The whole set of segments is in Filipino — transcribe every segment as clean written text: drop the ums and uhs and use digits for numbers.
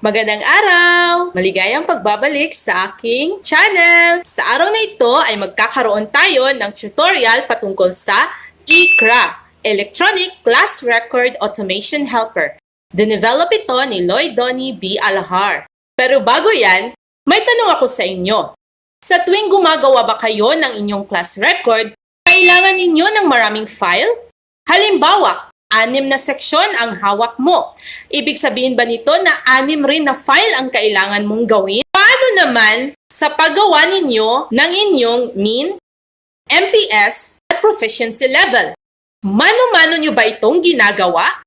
Magandang araw! Maligayang pagbabalik sa aking channel! Sa araw na ito ay magkakaroon tayo ng tutorial patungkol sa ECRA, Electronic Class Record Automation Helper. Dinevelop ito ni Lloyd Donny B. Alahar. Pero bago yan, may tanong ako sa inyo. Sa tuwing gumagawa ba kayo ng inyong class record, kailangan ninyo ng maraming file? Halimbawa, 6 na seksyon ang hawak mo. Ibig sabihin ba nito na 6 rin na file ang kailangan mong gawin? Paano naman sa paggawa ninyo ng inyong mean, MPS at proficiency level? Mano-mano nyo ba itong ginagawa?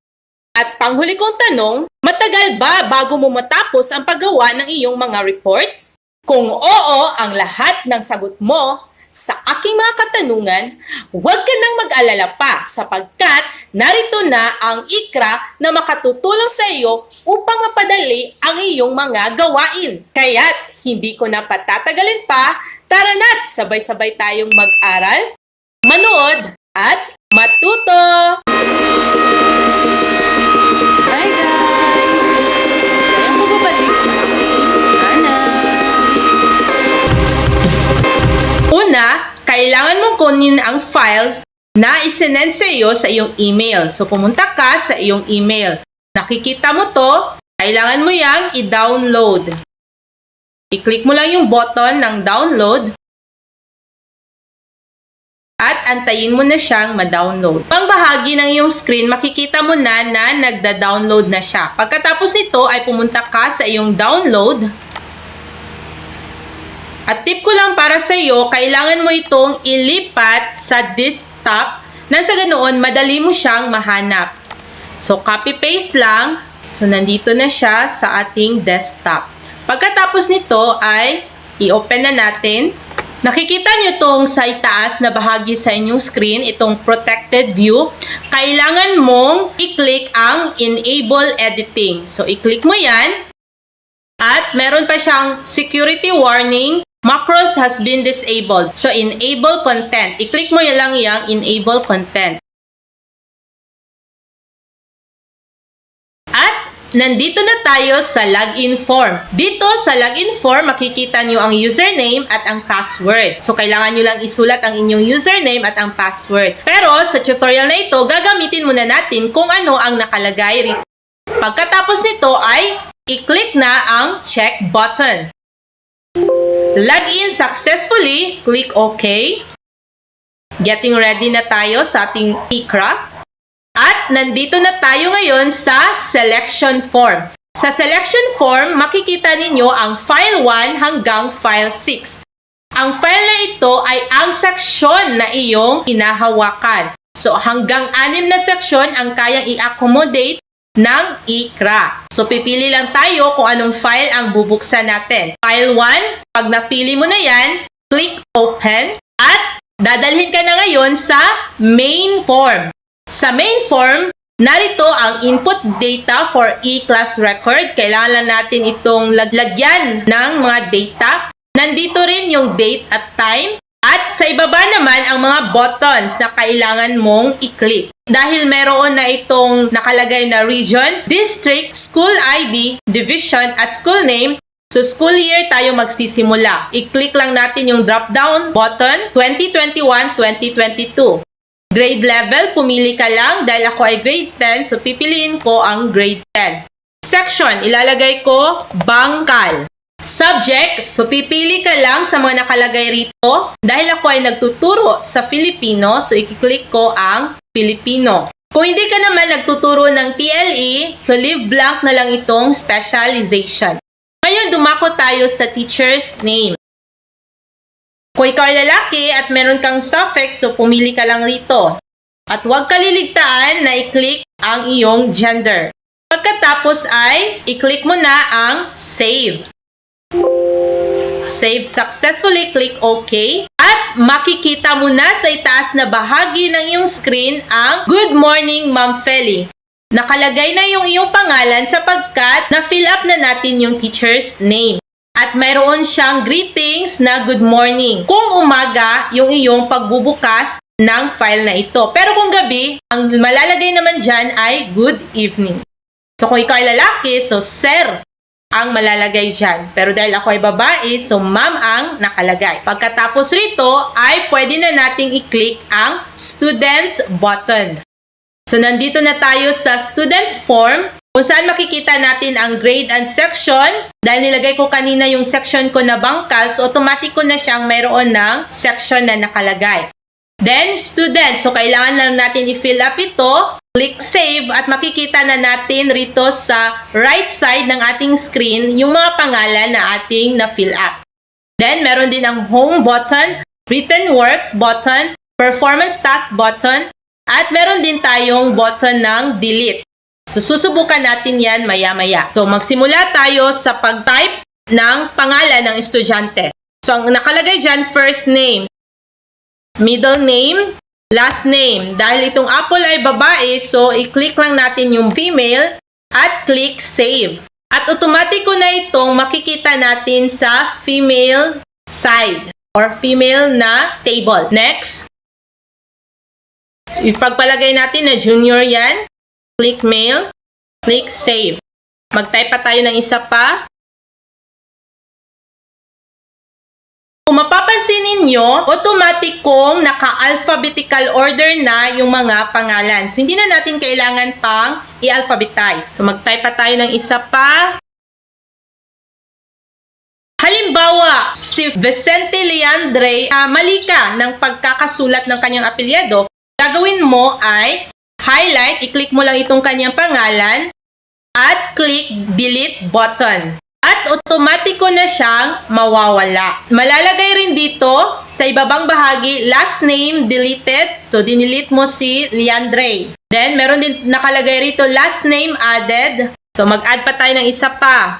At panghuli kong tanong, matagal ba bago mo matapos ang paggawa ng iyong mga reports? Kung oo ang lahat ng sagot mo sa aking mga katanungan, huwag ka nang mag-alala pa sapagkat narito na ang ICRA na makatutulong sa iyo upang mapadali ang iyong mga gawain. Kaya't hindi ko na patatagalin pa, tara na't sabay-sabay tayong mag-aral, manood at matuto! Hi guys! Kaya ko babalik sa aking channel. Una, kailangan mong kunin ang files na isinend sa iyo sa iyong email. So, pumunta ka sa iyong email. Nakikita mo to, kailangan mo yang i-download. I-click mo lang yung button ng download at antayin mo na siyang ma-download. Pang bahagi ng iyong screen, makikita mo na nagda-download na siya. Pagkatapos nito ay pumunta ka sa iyong download. At tip ko lang para sa iyo, kailangan mo itong ilipat sa desktop nang sa ganoon madali mo siyang mahanap. So, copy-paste lang. So, nandito na siya sa ating desktop. Pagkatapos nito ay i-open na natin. Nakikita nyo itong sa itaas na bahagi sa inyong screen, itong protected view. Kailangan mong i-click ang Enable Editing. So, i-click mo yan. At meron pa siyang security warning. Macros has been disabled. So, enable content. I-click mo lang yung enable content. At nandito na tayo sa login form. Dito sa login form, makikita nyo ang username at ang password. So, kailangan nyo lang isulat ang inyong username at ang password. Pero sa tutorial na ito, gagamitin muna natin kung ano ang nakalagay rito. Pagkatapos nito ay i-click na ang check button. Login successfully, click OK. Getting ready na tayo sa ating ICRA. At nandito na tayo ngayon sa selection form. Sa selection form, makikita ninyo ang file 1 hanggang file 6. Ang file na ito ay ang seksyon na iyong hinahawakan. So hanggang 6 na seksyon ang kayang i-accommodate ng ICRA. So, pipili lang tayo kung anong file ang bubuksan natin. File 1, pag napili mo na yan, click Open at dadalhin ka na ngayon sa main form. Sa main form, narito ang input data for e-class record. Kailangan lang natin itong lagyan ng mga data. Nandito rin yung date at time. At sa ibaba naman ang mga buttons na kailangan mong i-click. Dahil meron na itong nakalagay na region, district, school ID, division, at school name, so school year tayo magsisimula. I-click lang natin yung drop-down button, 2021-2022. Grade level, pumili ka lang. Dahil ako ay grade 10, so pipiliin ko ang grade 10. Section, ilalagay ko Bangkal. Subject, so pipili ka lang sa mga nakalagay rito. Dahil ako ay nagtuturo sa Filipino, so i-click ko ang Filipino. Kung hindi ka naman nagtuturo ng TLE, so leave blank na lang itong specialization. Ngayon, dumako tayo sa teacher's name. Kung ikaw ay lalaki at meron kang suffix, so pumili ka lang rito. At huwag kaliligtaan na i-click ang iyong gender. Pagkatapos ay i-click mo na ang Save. Saved successfully, click OK. At makikita mo na sa itaas na bahagi ng iyong screen ang Good Morning, Ma'am Feli. Nakalagay na yung iyong pangalan sapagkat na-fill up na natin yung teacher's name. At mayroon siyang greetings na good morning. Kung umaga, yung iyong pagbubukas ng file na ito. Pero kung gabi, ang malalagay naman dyan ay good evening. So kung ikaw ay lalaki, so sir. ang malalagay dyan. Pero dahil ako ay babae, so ma'am ang nakalagay. Pagkatapos rito, ay pwede na nating i-click ang Students button. So, nandito na tayo sa Students form, kung saan makikita natin ang grade and section. Dahil nilagay ko kanina yung section ko na bangkal, so automatic ko na siyang mayroon ng section na nakalagay. Then, student. So, kailangan lang natin i-fill up ito. Click save at makikita na natin rito sa right side ng ating screen yung mga pangalan na ating na-fill up. Then, meron din ang home button, written works button, performance task button, at meron din tayong button ng delete. So, susubukan natin yan maya-maya. So, magsimula tayo sa pag-type ng pangalan ng estudyante. So, ang nakalagay dyan, first name, middle name, last name. Dahil itong Apple ay babae, so i-click lang natin yung female at click save. At automatiko na itong makikita natin sa female side or female na table. Next. Ipagpalagay natin na junior yan. Click male, click save. Mag-type pa tayo ng isa pa. Kung mapapansin ninyo, automatic kong naka-alphabetical order na yung mga pangalan. So, hindi na natin kailangan pang i-alphabetize. So, mag-type pa tayo ng isa pa. Halimbawa, si Vicente Leandre, mali ka ng pagkakasulat ng kanyang apelyido. Gagawin mo ay highlight, i-click mo lang itong kanyang pangalan at click delete button. At automatiko na siyang mawawala. Malalagay rin dito sa ibabang bahagi, last name deleted. So, dinilit mo si Leandre. Then, meron din nakalagay rito, last name added. So, mag-add pa tayo ng isa pa.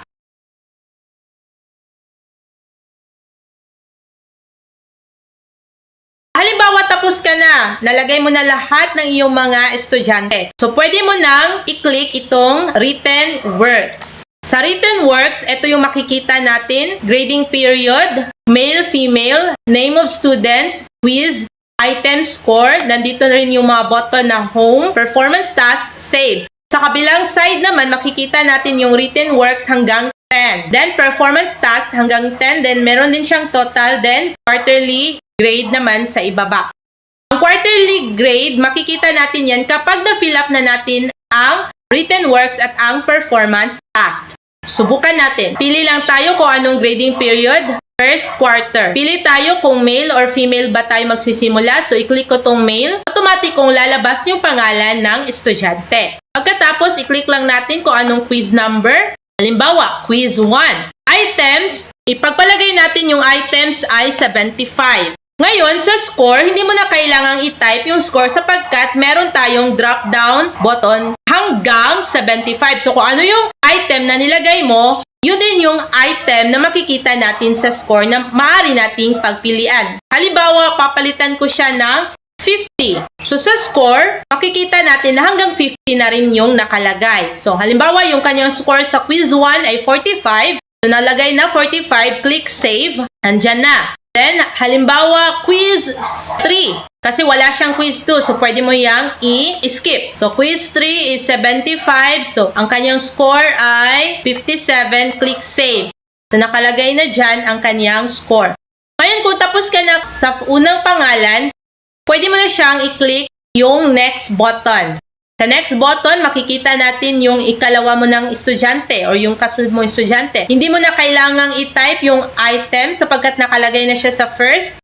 Halimbawa, tapos ka na. Nalagay mo na lahat ng iyong mga estudyante. So, pwede mo nang i-click itong written works. Sa written works, ito yung makikita natin. Grading period, male, female, name of students, quiz, item score. Nandito na rin yung mga button ng home, performance task, save. Sa kabilang side naman, makikita natin yung written works hanggang 10. Then, performance task hanggang 10. Then, meron din siyang total. Then, quarterly grade naman sa ibaba. Ang quarterly grade, makikita natin yan kapag na-fill up na natin ang written works at ang performance task. Subukan natin. Pili lang tayo kung anong grading period. First quarter. Pili tayo kung male or female ba tayo magsisimula. So, i-click ko tong male. Automatic kung lalabas yung pangalan ng estudyante. Pagkatapos, i-click lang natin kung anong quiz number. Halimbawa, quiz 1. Items, ipagpalagay natin yung items ay 75. Ngayon, sa score, hindi mo na kailangang i-type yung score sapagkat meron tayong drop-down button hanggang 75. So, kung ano yung item na nilagay mo, yun din yung item na makikita natin sa score na maaari nating pagpilian. Halimbawa, papalitan ko siya ng 50. So, sa score, makikita natin na hanggang 50 na rin yung nakalagay. So, halimbawa, yung kanyang score sa quiz 1 ay 45. So, nalagay na 45, click save, andyan na. Then, halimbawa, quiz 3. Kasi wala siyang quiz 2, so pwede mo yang i-skip. So, quiz 3 is 75. So, ang kanyang score ay 57. Click save. So, nakalagay na dyan ang kanyang score. Ngayon, kung tapos ka na sa unang pangalan, pwede mo na siyang i-click yung next button. Sa next button, makikita natin yung ikalawa mo ng estudyante or yung kasunod mo estudyante. Hindi mo na kailangang i-type yung item sapagkat nakalagay na siya sa first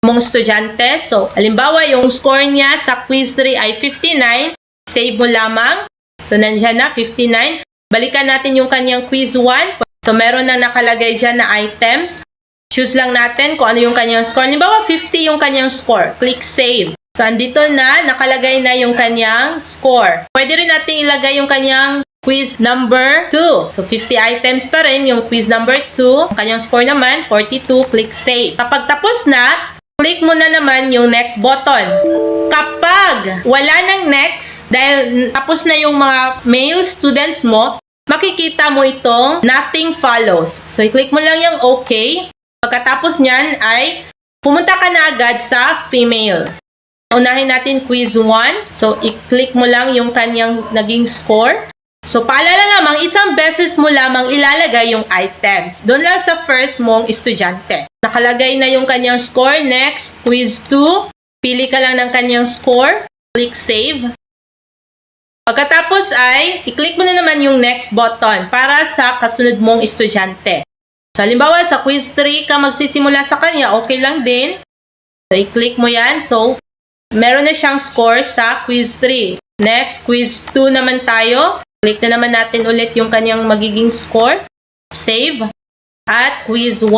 mong estudyante. So, halimbawa, yung score niya sa quiz 3 ay 59. Save mo lamang. So, nandiyan na, 59. Balikan natin yung kanyang quiz 1. So, meron na nakalagay dyan na items. Choose lang natin kung ano yung kanyang score. Halimbawa, 50 yung kanyang score. Click save. So, andito na, nakalagay na yung kanyang score. Pwede rin natin ilagay yung kanyang quiz number 2. So, 50 items pa rin yung quiz number 2. Ang kanyang score naman, 42. Click save. Kapag tapos na, click mo na naman yung next button. Kapag wala ng next, dahil tapos na yung mga male students mo, makikita mo itong nothing follows. So, i-click mo lang yung OK. Pagkatapos niyan ay pumunta ka na agad sa female. Unahin natin quiz 1. So, i-click mo lang yung kanyang naging score. So, paalala lamang, isang beses mo lamang ilalagay yung items. Doon lang sa first mong estudyante. Nakalagay na yung kanyang score. Next, quiz 2. Pili ka lang ng kanyang score. Click save. Pagkatapos ay, i-click mo na naman yung next button para sa kasunod mong estudyante. So, halimbawa, sa quiz 3 ka magsisimula sa kanya, okay lang din. So, i-click mo yan. So, meron na siyang score sa quiz 3. Next, quiz 2 naman tayo. Click na naman natin ulit yung kanyang magiging score. Save. At quiz 1.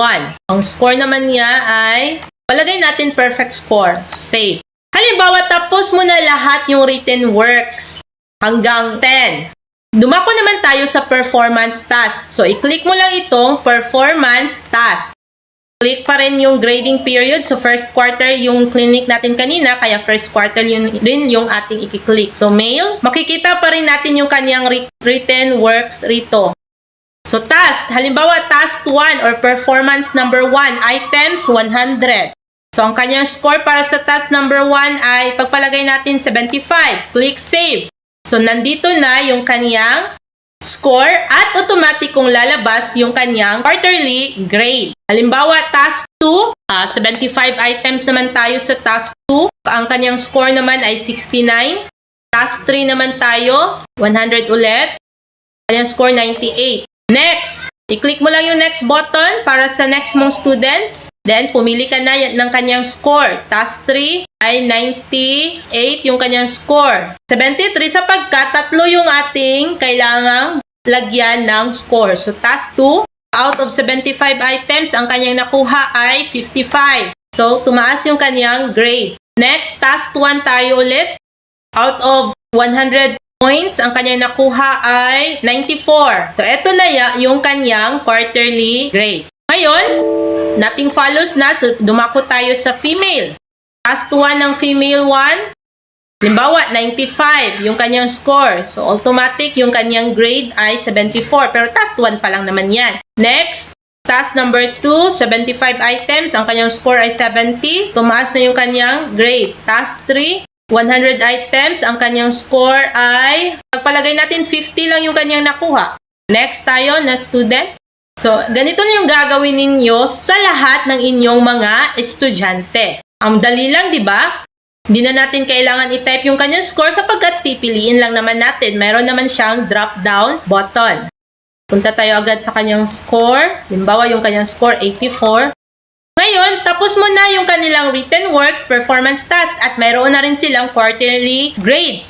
Ang score naman niya ay, palagay natin perfect score. Save. Halimbawa, tapos mo na lahat yung written works hanggang 10. Dumako naman tayo sa performance task. So, i-click mo lang itong performance task. Click pa rin yung grading period. So, first quarter yung clinic natin kanina, kaya first quarter yun rin yung ating i-click. So, mail, makikita pa rin natin yung kanyang written works rito. So, task, halimbawa, task 1 or performance number 1, items 100. So, ang kanyang score para sa task number 1 ay pagpalagay natin 75. Click save. So, nandito na yung kanyang score at automatic kong lalabas yung kanyang quarterly grade. Halimbawa, task 2, 75 items naman tayo sa task 2. Ang kanyang score naman ay 69. Task 3 naman tayo, 100 ulit. Kanyang score 98. Next, i-click mo lang yung next button para sa next mong students. Then, pumili ka na ng kanyang score. Task 3 ay 98 yung kanyang score. 73 sapagkat tatlo yung ating kailangang lagyan ng score. So, task 2, out of 75 items, ang kanyang nakuha ay 55. So, tumaas yung kanyang grade. Next, task 1 tayo ulit. Out of 100 points, ang kanyang nakuha ay 94. So, eto na yung kanyang quarterly grade. Ngayon, nothing follows na. So, dumako tayo sa female. Task 1 ng female 1. Halimbawa, 95 yung kanyang score. So, automatic yung kanyang grade ay 74. Pero task 1 pa lang naman yan. Next, task number 2, 75 items. Ang kanyang score ay 70. Tumaas na yung kanyang grade. Task 3, 100 items. Ang kanyang score ay, pagpalagay natin, 50 lang yung kanyang nakuha. Next tayo na student. So, ganito na yung gagawin ninyo sa lahat ng inyong mga estudyante. Ang dali lang, di ba? Hindi na natin kailangan i-type yung kanyang score sapagkat pipiliin lang naman natin. Meron naman siyang drop-down button. Punta tayo agad sa kanyang score. Halimbawa, yung kanyang score, 84. Ngayon, tapos mo na yung kanilang written works, performance task, at mayroon na rin silang quarterly grade.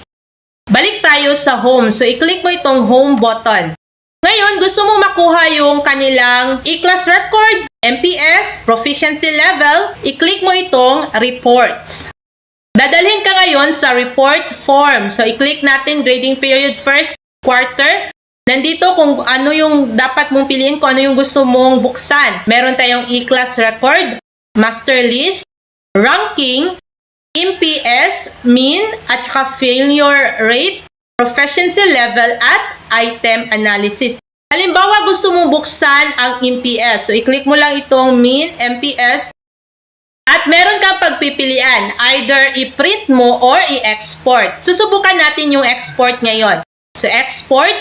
Balik tayo sa home. So, i-click mo itong home button. Ngayon, gusto mo makuha yung kanilang e-class record, MPS, proficiency level, i-click mo itong reports. Dadalhin ka ngayon sa reports form. So, i-click natin grading period first quarter. Nandito kung ano yung dapat mong piliin, kung ano yung gusto mong buksan. Meron tayong e-class record, master list, ranking, MPS, mean, at saka failure rate, proficiency level, at item analysis. Halimbawa, gusto mong buksan ang MPS. So, i-click mo lang itong mean, MPS, at meron kang pagpipilian. Either i-print mo or i-export. Susubukan natin yung export ngayon. So, export.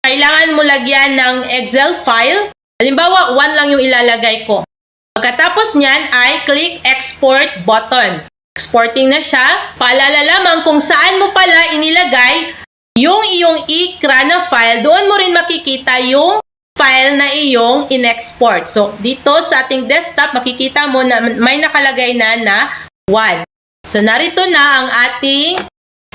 Kailangan mo lagyan ng Excel file. Halimbawa, 1 lang yung ilalagay ko. Pagkatapos niyan ay click export button. Exporting na siya. Paalala lamang kung saan mo pala inilagay yung iyong ikra na file, doon mo rin makikita yung file na iyong in-export. So, dito sa ating desktop, makikita mo na may nakalagay na 1. So, narito na ang ating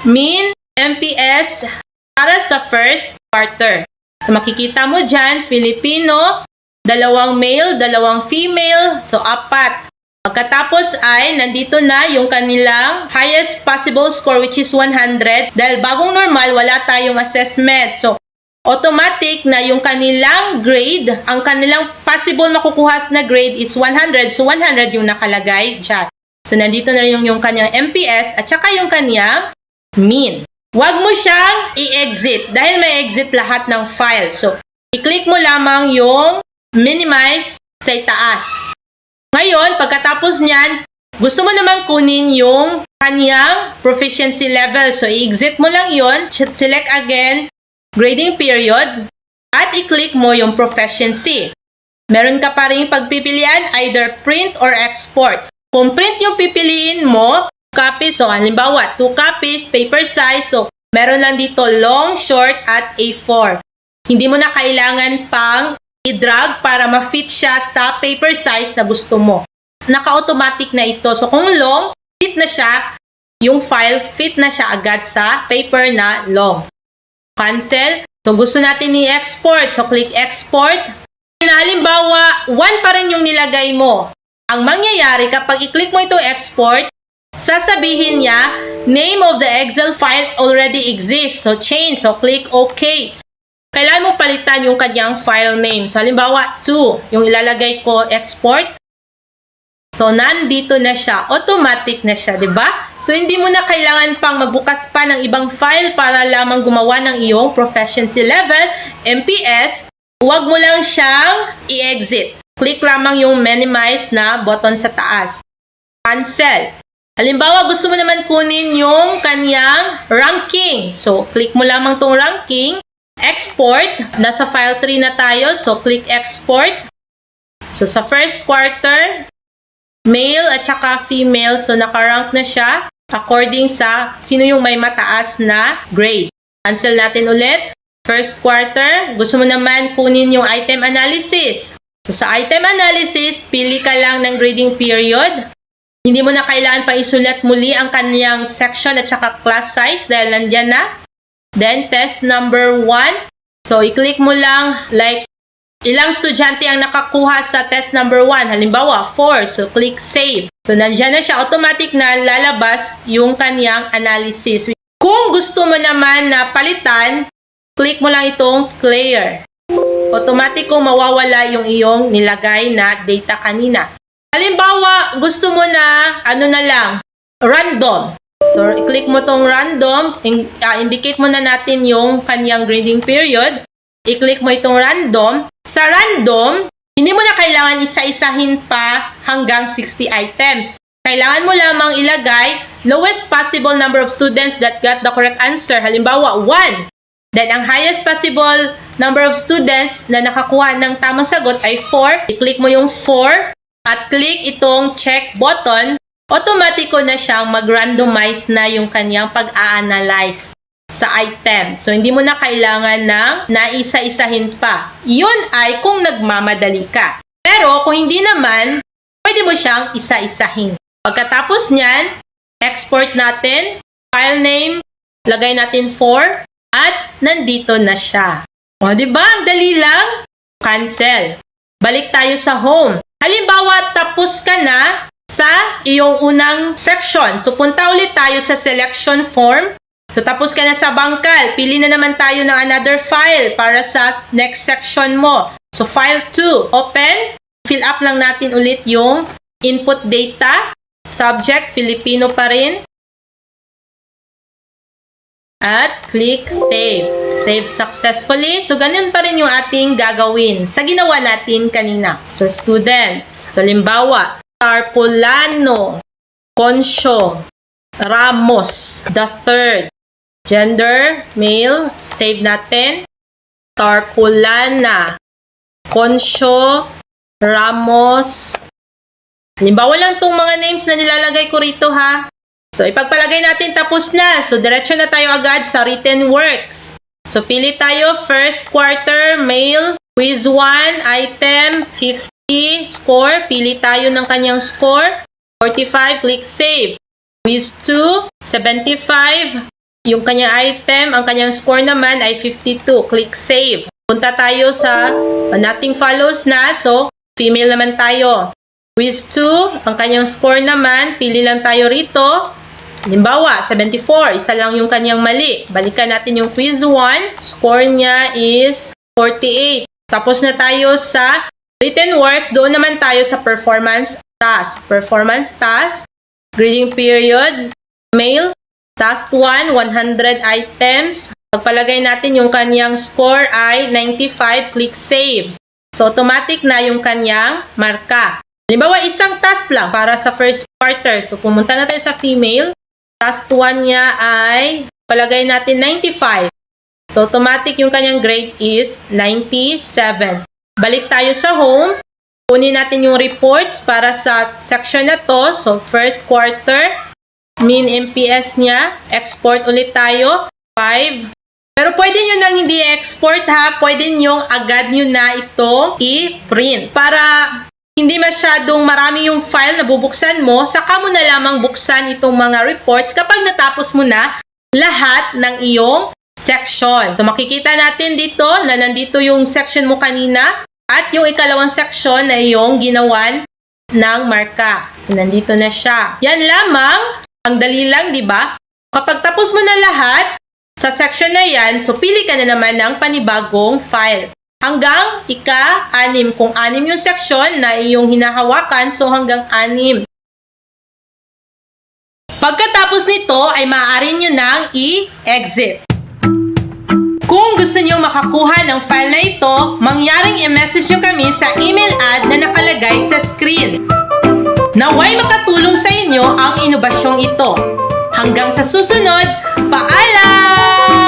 mean MPS para sa first quarter. So, makikita mo dyan, Filipino, 2 male, 2 female, so 4. Pagkatapos ay nandito na yung kanilang highest possible score which is 100. Dahil bagong normal, wala tayong assessment. So, automatic na yung kanilang grade, ang kanilang possible makukuha na grade is 100. So, 100 yung nakalagay dyan. So, nandito na rin yung kanyang MPS at saka yung kanyang mean. Huwag mo siyang i-exit dahil may exit lahat ng file. So, i-click mo lamang yung minimize sa itaas. Ngayon, pagkatapos niyan, gusto mo naman kunin yung kanyang proficiency level. So, i-exit mo lang yon, select again, grading period, at i-click mo yung proficiency. Meron ka pa rin pagpipilian, either print or export. Kung print yung pipiliin mo, copies, so halimbawa 2 copies, paper size, so meron lang dito long, short, at A4. Hindi mo na kailangan pang i-drag para ma-fit siya sa paper size na gusto mo. Naka-automatic na ito. So kung long, fit na siya, yung file fit na siya agad sa paper na long. Cancel. So gusto natin i-export. So click export. Na halimbawa, 1 pa rin yung nilagay mo. Ang mangyayari kapag i-click mo itong export, sasabihin niya, name of the Excel file already exists. So change. So click OK. Kailangan mo palitan yung kanyang file name. So halimbawa, 2. Yung ilalagay ko export. So nandito na siya. Automatic na siya, di ba? So hindi mo na kailangan pang magbukas pa ng ibang file para lamang gumawa ng iyong proficiency level, MPS. Huwag mo lang siyang i-exit. Click lamang yung minimize na button sa taas. Cancel. Halimbawa, gusto mo naman kunin yung kanyang ranking. So, click mo lamang tong ranking. Export. Nasa file 3 na tayo. So, click export. So, sa first quarter, male at saka female. So, nakarank na siya according sa sino yung may mataas na grade. Cancel natin ulit. First quarter, gusto mo naman kunin yung item analysis. So, sa item analysis, pili ka lang ng grading period. Hindi mo na kailangan pa isulat muli ang kanyang section at saka class size dahil nandyan na. Then, test number 1. So, i-click mo lang like ilang estudyante ang nakakuha sa test number 1. Halimbawa, 4. So, click save. So, nandyan na siya. Automatic na lalabas yung kanyang analysis. Kung gusto mo naman na palitan, click mo lang itong clear. Automatic kung mawawala yung iyong nilagay na data kanina. Halimbawa, gusto mo na, random. So, i-click mo tong random. Indicate mo na natin yung kanyang grading period. I-click mo itong random. Sa random, hindi mo na kailangan isa-isahin pa hanggang 60 items. Kailangan mo lamang ilagay lowest possible number of students that got the correct answer. Halimbawa, 1. Then, ang highest possible number of students na nakakuha ng tamang sagot ay 4. I-click mo yung 4 at click itong check button. Automatiko na siyang mag-randomize na yung kanyang pag-a-analyze sa item. So, hindi mo na kailangan ng naisa-isahin pa. Yun ay kung nagmamadali ka. Pero, kung hindi naman, pwede mo siyang isa-isahin. Pagkatapos niyan, export natin, file name, lagay natin 4. At nandito na siya. O, diba? Ang dali lang. Cancel. Balik tayo sa home. Halimbawa, tapos ka na sa iyong unang section. So, punta ulit tayo sa selection form. So, tapos ka na sa bangkal. Pili na naman tayo ng another file para sa next section mo. So, file 2. Open. Fill up lang natin ulit yung input data. Subject, Filipino pa rin. At click save. Save successfully. So, ganun pa rin yung ating gagawin sa ginawa natin kanina. So, students. So, limbawa, Tarpolano, Concio, Ramos, the third. Gender, male. Save natin. Tarpolana, Concio, Ramos. Limbawa lang itong mga names na nilalagay ko rito, ha. So, ipagpalagay natin tapos na. So, diretso na tayo agad sa written works. So, pili tayo first quarter, male, quiz 1, item, 50, score. Pili tayo ng kanyang score. 45, click save. Quiz 2, 75. Yung kanyang item, ang kanyang score naman ay 52. Click save. Punta tayo sa nothing follows na. So, female naman tayo. Quiz 2, ang kanyang score naman, pili lang tayo rito. Halimbawa, 74. Isa lang yung kanyang mali. Balikan natin yung quiz 1. Score niya is 48. Tapos na tayo sa written works. Doon naman tayo sa performance task. Performance task. Grading period. Male. Task 1, 100 items. Pagpalagay natin yung kanyang score ay 95. Click save. So, automatic na yung kanyang marka. Halimbawa, isang task lang para sa first quarter. So, pumunta na tayo sa female. Task 1 niya ay, palagay natin 95. So, automatic yung kanyang grade is 97. Balik tayo sa home. Kunin natin yung reports para sa section na to. So, first quarter, mean MPS niya. Export ulit tayo, 5. Pero pwede nyo nang hindi export ha. Pwede nyo agad nyo na itong i-print. Para hindi masyadong marami yung file na bubuksan mo, saka mo na lamang buksan itong mga reports kapag natapos mo na lahat ng iyong section. So makikita natin dito na nandito yung section mo kanina at yung ikalawang section na iyong ginawan ng marka. So nandito na siya. Yan lamang, ang dali lang, di ba? Kapag tapos mo na lahat sa section na yan, so pili ka na naman ng panibagong file. Hanggang ika-6. Kung 6 yung section na iyong hinahawakan, so hanggang 6. Pagkatapos nito ay maaari nyo nang i-exit. Kung gusto nyo makakuha ng file na ito, mangyaring i-message nyo kami sa email ad na nakalagay sa screen. Naway makatulong sa inyo ang inobasyong ito. Hanggang sa susunod, paalam!